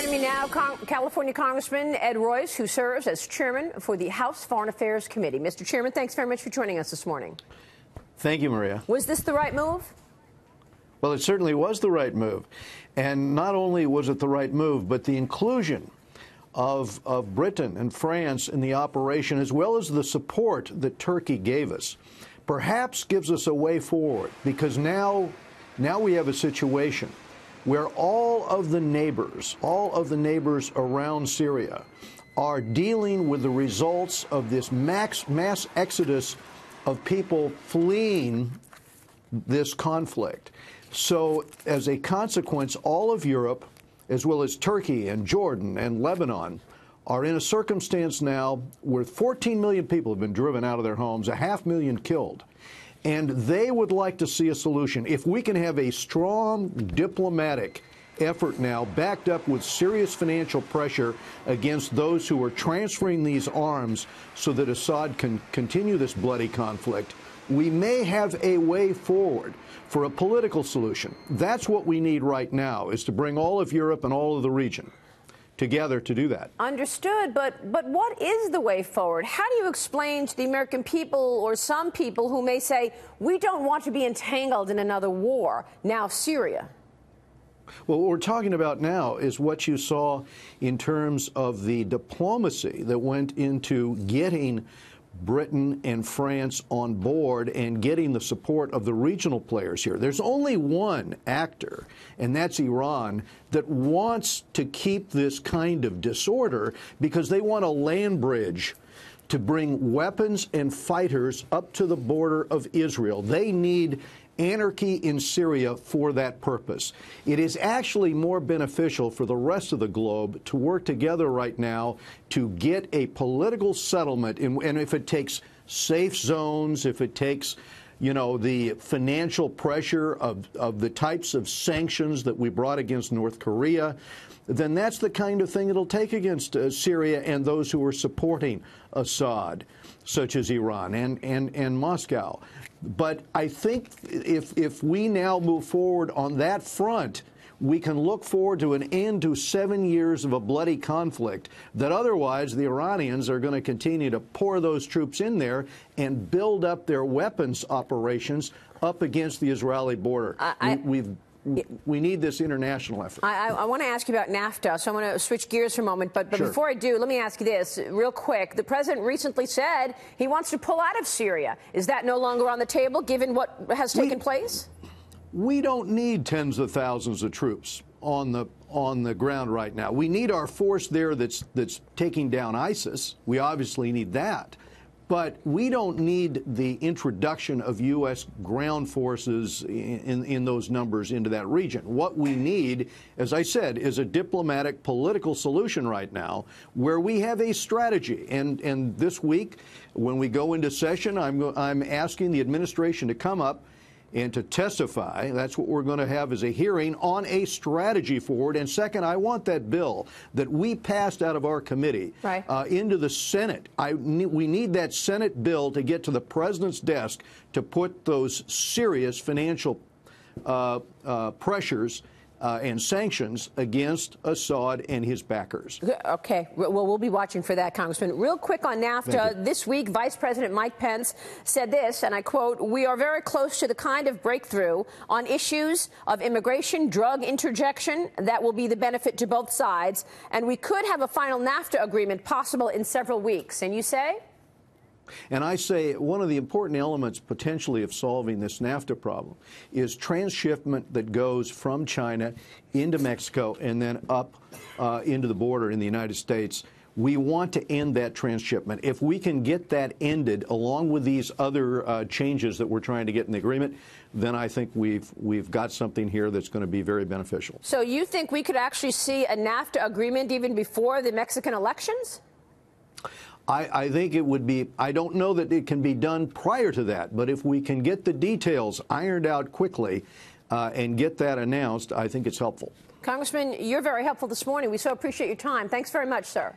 Joining me now, California Congressman Ed Royce, who serves as chairman for the House Foreign Affairs Committee. Mr. Chairman, thanks very much for joining us this morning. Thank you, Maria. Was this the right move? Well, it certainly was the right move. And not only was it the right move, but the inclusion of Britain and France in the operation, as well as the support that Turkey gave us, perhaps gives us a way forward, because now we have a situation where all of the neighbors around Syria are dealing with the results of this mass exodus of people fleeing this conflict. So as a consequence, all of Europe, as well as Turkey and Jordan and Lebanon, are in a circumstance now where 14 million people have been driven out of their homes, 500,000 killed. And they would like to see a solution. If we can have a strong diplomatic effort now, backed up with serious financial pressure against those who are transferring these arms so that Assad can continue this bloody conflict, we may have a way forward for a political solution. That's what we need right now, is to bring all of Europe and all of the region together to do that. Understood, but what is the way forward? How do you explain to the American people, or some people who may say, we don't want to be entangled in another war, now Syria? Well, what we're talking about now is what you saw in terms of the diplomacy that went into getting Britain and France on board and getting the support of the regional players here. There's only one actor, and that's Iran, that wants to keep this kind of disorder because they want a land bridge to bring weapons and fighters up to the border of Israel. They need anarchy in Syria for that purpose. It is actually more beneficial for the rest of the globe to work together right now to get a political settlement. And if it takes safe zones, if it takes, you know, the financial pressure of the types of sanctions that we brought against North Korea, then that's the kind of thing it'll take against Syria and those who are supporting Assad, such as Iran and Moscow. But I think if we now move forward on that front, we can look forward to an end to 7 years of a bloody conflict that otherwise the Iranians are going to continue to pour those troops in there and build up their weapons operations up against the Israeli border. We need this international effort. I want to ask you about NAFTA, so I want to switch gears for a moment. But Sure. Before I do, let me ask you this real quick. The president recently said he wants to pull out of Syria. Is that no longer on the table, given what has taken place? We don't need tens of thousands of troops on the ground right now. We need our force there that's taking down ISIS. We obviously need that. But we don't need the introduction of U.S. ground forces in those numbers into that region. What we need, as I said, is a diplomatic political solution right now where we have a strategy. And this week, when we go into session, I'm asking the administration to come up and to testify. That's what we're going to have as a hearing on a strategy forward. And second, I want that bill that we passed out of our committee into the Senate. We need that Senate bill to get to the president's desk to put those serious financial pressures and sanctions against Assad and his backers. Okay. Well, we'll be watching for that, Congressman. Real quick on NAFTA. This week, Vice President Mike Pence said this, and I quote, "We are very close to the kind of breakthrough on issues of immigration, drug interjection that will be the benefit to both sides, and we could have a final NAFTA agreement possible in several weeks." And you say? And I say one of the important elements potentially of solving this NAFTA problem is transshipment that goes from China into Mexico and then up into the border in the United States. We want to end that transshipment. If we can get that ended along with these other changes that we're trying to get in the agreement, then I think we've got something here that's going to be very beneficial. So you think we could actually see a NAFTA agreement even before the Mexican elections? I think it would be, I don't know that it can be done prior to that, but if we can get the details ironed out quickly and get that announced, I think it's helpful. Congressman, you're very helpful this morning. We so appreciate your time. Thanks very much, sir.